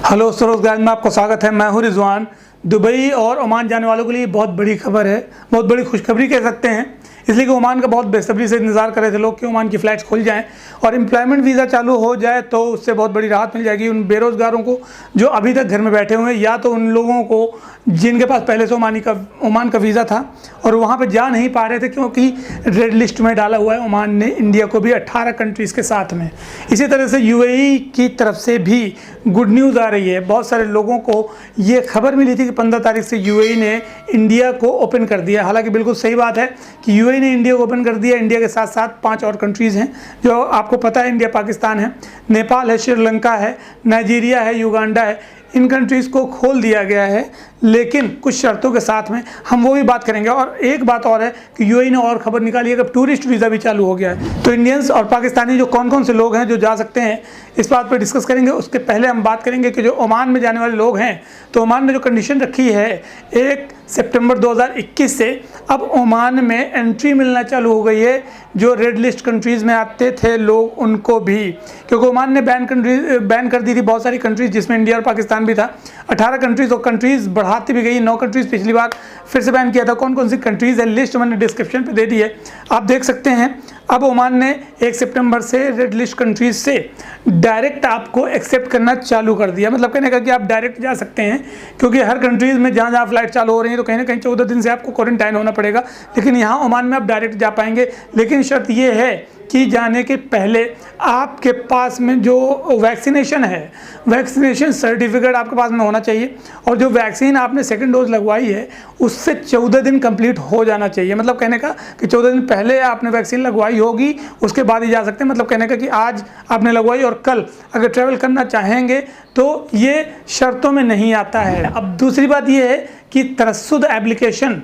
Hello स्वरोजगार में आपको स्वागत है। मैं हूं रिजवान। दुबई और ओमान जाने वालों के लिए बहुत बड़ी खबर है, बहुत बड़ी खुशखबरी कह सकते हैं, इसलिए कि ओमान का बहुत बेसब्री से इंतजार कर रहे थे लोग कि ओमान की फ़्लाइट्स खुल जाएं और एम्प्लॉयमेंट वीज़ा चालू हो जाए तो उससे बहुत बड़ी राहत मिल जाएगी उन बेरोज़गारों को जो अभी तक घर में बैठे हुए हैं, या तो उन लोगों को जिनके पास पहले से ओमान का वीज़ा था और वहाँ पर जा नहीं पा रहे थे क्योंकि रेड लिस्ट में डाला हुआ है ओमान ने इंडिया को भी 18 कंट्रीज़ के साथ में। इसी तरह से यूएई की तरफ से भी गुड न्यूज़ आ रही है। बहुत सारे लोगों को ये खबर मिली थी कि 15 तारीख से यूएई ने इंडिया को ओपन कर दिया। हालांकि बिल्कुल सही बात है कि यूएई ने इंडिया को ओपन कर दिया। इंडिया के साथ साथ 5 और कंट्रीज़ हैं जो आपको पता है, इंडिया पाकिस्तान है, नेपाल है, श्रीलंका है, नाइजीरिया है, युगांडा है। इन कंट्रीज़ को खोल दिया गया है, लेकिन कुछ शर्तों के साथ में। हम वो भी बात करेंगे। और एक बात और है कि यूएई ने और खबर निकाली है कि टूरिस्ट वीज़ा भी चालू हो गया है, तो इंडियंस और पाकिस्तानी जो कौन कौन से लोग हैं जो जा सकते हैं, इस बात पर डिस्कस करेंगे। उसके पहले हम बात करेंगे कि जो ओमान में जाने वाले लोग हैं, तो ओमान ने जो कंडीशन रखी है 1 सितंबर 2021 से अब ओमान में एंट्री मिलना चालू हो गई है जो रेड लिस्ट कंट्रीज़ में आते थे लोग उनको भी, क्योंकि ओमान ने बैन कर दी थी बहुत सारी कंट्रीज़ जिसमें इंडिया और पाकिस्तान भी था। 18 कंट्रीज़ और कंट्रीज़ बढ़ाती भी गई, 9 कंट्रीज़ पिछली बार फिर से बैन किया था। कौन कौन सी कंट्रीज़ है लिस्ट मैंने डिस्क्रिप्शन पे दे दी है, आप देख सकते हैं। अब ओमान ने 1 सितंबर से रेड लिस्ट कंट्रीज से डायरेक्ट आपको एक्सेप्ट करना चालू कर दिया। मतलब कहने का कि आप डायरेक्ट जा सकते हैं, क्योंकि हर कंट्रीज़ में जहाँ फ्लाइट चालू हो रही हैं तो कहीं ना कहीं 14 दिन से आपको क्वारंटाइन होना पड़ेगा, लेकिन यहाँ ओमान में आप डायरेक्ट जा पाएंगे। लेकिन शर्त ये है कि जाने के पहले आपके पास में जो वैक्सीनेशन है, वैक्सीनेशन सर्टिफिकेट आपके पास में होना चाहिए, और जो वैक्सीन आपने सेकंड डोज लगवाई है उससे 14 दिन कंप्लीट हो जाना चाहिए। मतलब कहने का कि 14 दिन पहले आपने वैक्सीन लगवाई होगी, उसके बाद ही जा सकते हैं। मतलब कहने का कि आज आपने लगवाई और कल अगर ट्रैवल करना चाहेंगे तो ये शर्तों में नहीं आता है। अब दूसरी बात ये है कि तरस्सुद एप्लीकेशन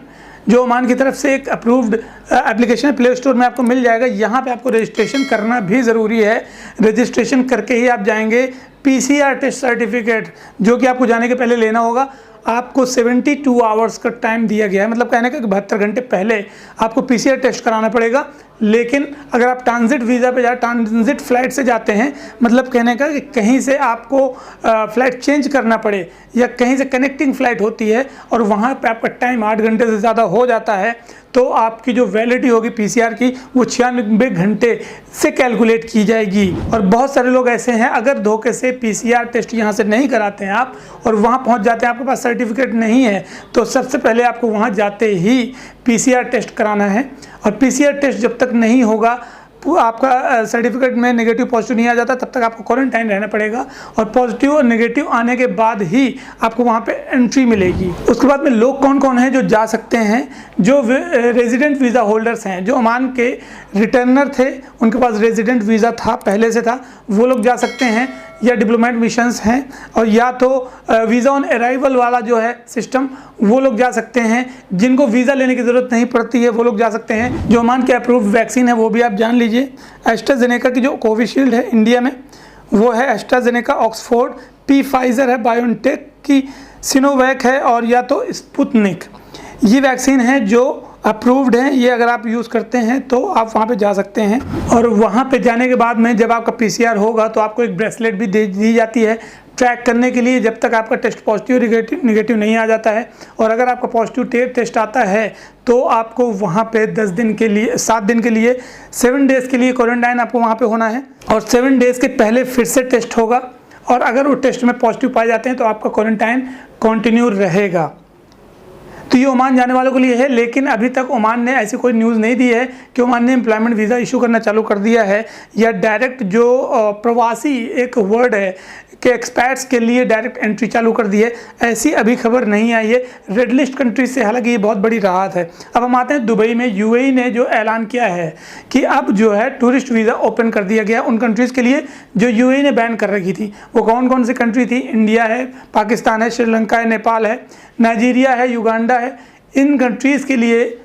जो ओमान की तरफ से एक अप्रूव्ड एप्लीकेशन प्ले स्टोर में आपको मिल जाएगा। यहाँ पे आपको रजिस्ट्रेशन करना भी ज़रूरी है। रजिस्ट्रेशन करके ही आप जाएंगे। पीसीआर टेस्ट सर्टिफिकेट जो कि आपको जाने के पहले लेना होगा, आपको 72 आवर्स का टाइम दिया गया है। मतलब कहने का कि 72 घंटे पहले आपको पीसीआर टेस्ट कराना पड़ेगा। लेकिन अगर आप ट्रांजिट वीज़ा पे ट्रांजिट फ़्लाइट से जाते हैं, मतलब कहने का कि कहीं से आपको फ़्लाइट चेंज करना पड़े या कहीं से कनेक्टिंग फ़्लाइट होती है और वहाँ पे आपका टाइम 8 घंटे से ज़्यादा हो जाता है, तो आपकी जो वैलिडिटी होगी पीसीआर की वो 96 घंटे से कैलकुलेट की जाएगी। और बहुत सारे लोग ऐसे हैं, अगर धोखे से पीसीआर टेस्ट यहाँ से नहीं कराते हैं आप और वहाँ पहुँच जाते हैं, आपके पास सर्टिफिकेट नहीं है, तो सबसे पहले आपको वहाँ जाते ही पीसीआर टेस्ट कराना है। और पीसीआर टेस्ट जब तक नहीं होगा, आपका सर्टिफिकेट में नेगेटिव पॉजिटिव नहीं आ जाता, तब तक आपको क्वारंटाइन रहना पड़ेगा। और पॉजिटिव और नेगेटिव आने के बाद ही आपको वहाँ पे एंट्री मिलेगी। उसके बाद में लोग कौन कौन हैं जो जा सकते हैं? जो रेजिडेंट वीज़ा होल्डर्स हैं, जो ओमान के रिटर्नर थे, उनके पास रेजिडेंट वीज़ा था, पहले से था, वो लोग जा सकते हैं। या डिप्लोमेट मिशंस हैं, और या तो वीज़ा ऑन अराइवल वाला जो है सिस्टम, वो लोग जा सकते हैं। जिनको वीज़ा लेने की ज़रूरत नहीं पड़ती है वो लोग जा सकते हैं। जो ओमान के अप्रूव्ड वैक्सीन है वो भी आप जान लीजिए। एस्ट्राजेनेका की जो कोविशील्ड है इंडिया में, वो है एस्ट्राजेनेका, ऑक्सफोर्ड, फाइजर है, बायोनटेक की सिनोवैक है, और या तो स्पुतनिक। ये वैक्सीन है जो अप्रूव्ड हैं। ये अगर आप यूज़ करते हैं तो आप वहाँ पे जा सकते हैं। और वहाँ पे जाने के बाद में जब आपका पीसीआर होगा तो आपको एक ब्रेसलेट भी दी जाती है ट्रैक करने के लिए, जब तक आपका टेस्ट पॉजिटिव निगेटिव नहीं आ जाता है। और अगर आपका पॉजिटिव टेस्ट आता है तो आपको वहाँ पे 7 दिन के लिए 7 डेज़ के लिए क्वारंटाइन आपको वहाँ पे होना है। और 7 डेज़ के पहले फिर से टेस्ट होगा, और अगर वो टेस्ट में पॉजिटिव पाए जाते हैं तो आपका क्वारंटाइन कंटिन्यू रहेगा। तो ये ओमान जाने वालों के लिए है। लेकिन अभी तक ओमान ने ऐसी कोई न्यूज़ नहीं दी है कि ओमान ने एम्प्लॉयमेंट वीज़ा इशू करना चालू कर दिया है, या डायरेक्ट जो प्रवासी एक वर्ड है कि एक्सपैट्स के लिए डायरेक्ट एंट्री चालू कर दी है, ऐसी अभी खबर नहीं आई है रेड लिस्ट कंट्रीज से। हालांकि ये बहुत बड़ी राहत है। अब हम आते हैं दुबई में। यूएई ने जो ऐलान किया है कि अब जो है टूरिस्ट वीज़ा ओपन कर दिया गया उन कंट्रीज़ के लिए जो यूएई ने बैन कर रखी थी। वो कौन कौन सी कंट्री थी? इंडिया है, पाकिस्तान है, श्रीलंका है, नेपाल है, नाइजीरिया है, युगांडा है। इन कंट्रीज़ के लिए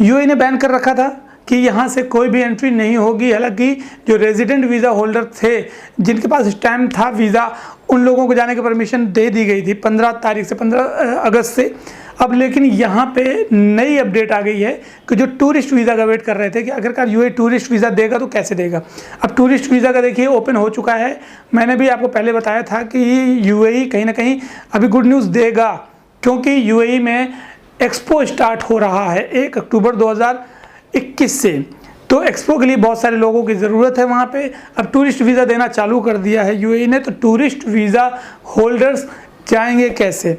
यूएई ने बैन कर रखा था कि यहाँ से कोई भी एंट्री नहीं होगी। हालांकि जो रेजिडेंट वीज़ा होल्डर थे, जिनके पास स्टैम्प था वीज़ा, उन लोगों को जाने की परमिशन दे दी गई थी 15 तारीख से, 15 अगस्त से। अब लेकिन यहाँ पे नई अपडेट आ गई है कि जो टूरिस्ट वीज़ा का वेट कर रहे थे कि आखिरकार यूएई टूरिस्ट वीज़ा देगा तो कैसे देगा। अब टूरिस्ट वीज़ा का देखिए ओपन हो चुका है। मैंने भी आपको पहले बताया था कि यूएई कहीं ना कहीं अभी गुड न्यूज़ देगा, क्योंकि यूएई में एक्सपो स्टार्ट हो रहा है 1 अक्टूबर 2021 से। तो एक्सपो के लिए बहुत सारे लोगों की ज़रूरत है वहाँ पे। अब टूरिस्ट वीज़ा देना चालू कर दिया है यूएई ने, तो टूरिस्ट वीज़ा होल्डर्स जाएंगे कैसे।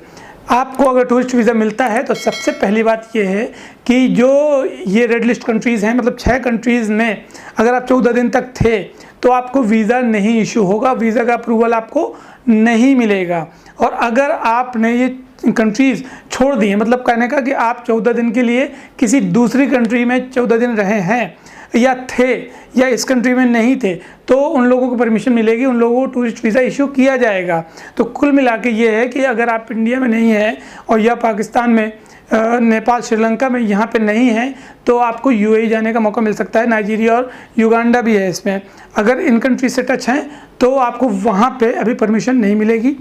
आपको अगर टूरिस्ट वीज़ा मिलता है तो सबसे पहली बात ये है कि जो ये रेड लिस्ट कंट्रीज़ हैं, मतलब 6 कंट्रीज़ में अगर आप 14 दिन तक थे तो आपको वीज़ा नहीं इशू होगा, वीज़ा का अप्रूवल आपको नहीं मिलेगा। और अगर आपने ये कंट्रीज़ छोड़ दी हैं, मतलब कहने का कि आप 14 दिन के लिए किसी दूसरी कंट्री में 14 दिन रहे हैं या थे या इस कंट्री में नहीं थे, तो उन लोगों को परमिशन मिलेगी, उन लोगों को टूरिस्ट वीज़ा इशू किया जाएगा। तो कुल मिला के ये है कि अगर आप इंडिया में नहीं हैं और या पाकिस्तान में, नेपाल, श्रीलंका में यहाँ पे नहीं है, तो आपको यूएई जाने का मौका मिल सकता है। नाइजीरिया और युगांडा भी है इसमें। अगर इन कंट्री से टच हैं तो आपको वहाँ पे अभी परमिशन नहीं मिलेगी।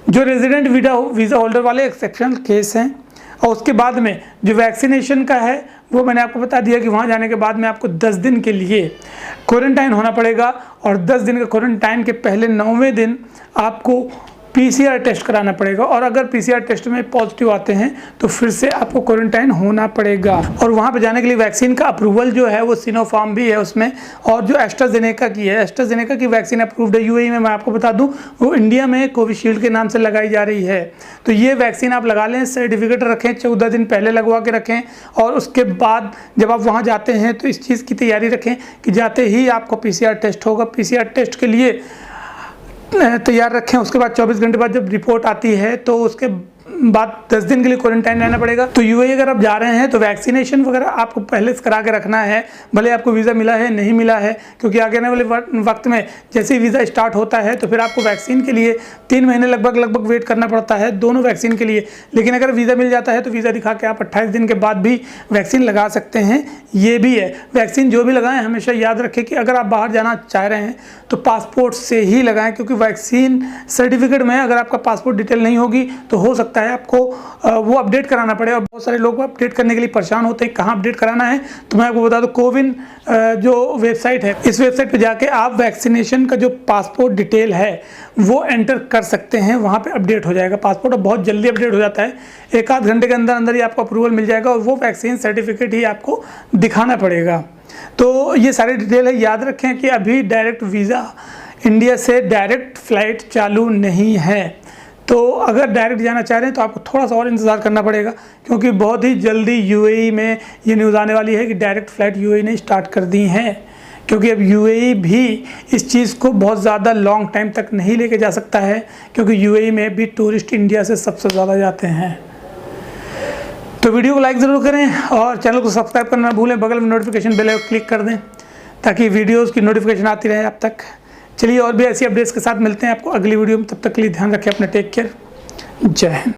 जो रेजिडेंट वीज़ा होल्डर वाले एक्सेप्शनल केस हैं, और उसके बाद में जो वैक्सीनेशन का है वो मैंने आपको बता दिया कि वहाँ जाने के बाद में आपको 10 दिन के लिए क्वारंटाइन होना पड़ेगा, और 10 दिन के क्वारंटाइन के पहले 9वें दिन आपको पीसीआर टेस्ट कराना पड़ेगा। और अगर पीसीआर टेस्ट में पॉजिटिव आते हैं तो फिर से आपको क्वारंटाइन होना पड़ेगा। और वहाँ पे जाने के लिए वैक्सीन का अप्रूवल जो है वो सिनोफार्म भी है उसमें, और जो एस्ट्राजेनेका की है, एस्ट्राजेनेका की वैक्सीन अप्रूव्ड है यूएई में। मैं आपको बता दूं वो इंडिया में कोविशील्ड के नाम से लगाई जा रही है। तो ये वैक्सीन आप लगा लें, सर्टिफिकेट रखें, 14 दिन पहले लगवा के रखें, और उसके बाद जब आप वहाँ जाते हैं तो इस चीज़ की तैयारी रखें कि जाते ही आपको पीसीआर टेस्ट होगा। पीसीआर टेस्ट के लिए तैयार रखें। उसके बाद 24 घंटे बाद जब रिपोर्ट आती है तो उसके बाद 10 दिन के लिए क्वारंटाइन रहना पड़ेगा। तो यूएई अगर आप जा रहे हैं तो वैक्सीनेशन वगैरह आपको पहले से करा के रखना है, भले आपको वीज़ा मिला है नहीं मिला है, क्योंकि आगे आने वाले वक्त में जैसे ही वीज़ा स्टार्ट होता है तो फिर आपको वैक्सीन के लिए 3 महीने लगभग वेट करना पड़ता है दोनों वैक्सीन के लिए। लेकिन अगर वीज़ा मिल जाता है तो वीज़ा दिखा के आप 28 दिन के बाद भी वैक्सीन लगा सकते हैं। ये भी है, वैक्सीन जो भी लगाएं हमेशा याद रखें कि अगर आप बाहर जाना चाह रहे हैं तो पासपोर्ट से ही लगाएं, क्योंकि वैक्सीन सर्टिफिकेट में अगर आपका पासपोर्ट डिटेल नहीं होगी तो हो सकता है आपको वो अपडेट कराना पड़े। और बहुत सारे लोग अपडेट करने के लिए परेशान होते हैं कहाँ अपडेट कराना है। तो मैं आपको बता दूं कोविन जो वेबसाइट है, इस वेबसाइट पे जाके आप वैक्सीनेशन का जो पासपोर्ट डिटेल है वो एंटर कर सकते हैं, वहाँ पे अपडेट हो जाएगा पासपोर्ट, और बहुत जल्दी अपडेट हो जाता है। 1-8 घंटे के अंदर अंदर ही आपको अप्रूवल मिल जाएगा, और वो वैक्सीन सर्टिफिकेट ही आपको दिखाना पड़ेगा। तो ये सारी डिटेल है, याद रखें कि अभी डायरेक्ट वीज़ा इंडिया से डायरेक्ट फ़्लाइट चालू नहीं है। तो अगर डायरेक्ट जाना चाह रहे हैं तो आपको थोड़ा सा और इंतज़ार करना पड़ेगा, क्योंकि बहुत ही जल्दी यूएई में ये न्यूज़ आने वाली है कि डायरेक्ट फ़्लाइट यूएई ने स्टार्ट कर दी हैं। क्योंकि अब यूएई भी इस चीज़ को बहुत ज़्यादा लॉन्ग टाइम तक नहीं लेके जा सकता है, क्योंकि यूएई में भी टूरिस्ट इंडिया से सबसे ज़्यादा जाते हैं। तो वीडियो को लाइक ज़रूर करें और चैनल को सब्सक्राइब करना ना भूलें, बगल में नोटिफिकेशन बेल को क्लिक कर दें ताकि वीडियोज़ की नोटिफिकेशन आती रहे आप तक। चलिए और भी ऐसी अपडेट्स के साथ मिलते हैं आपको अगली वीडियो में, तब तक के लिए ध्यान रखें अपना, टेक केयर, जय हिंद।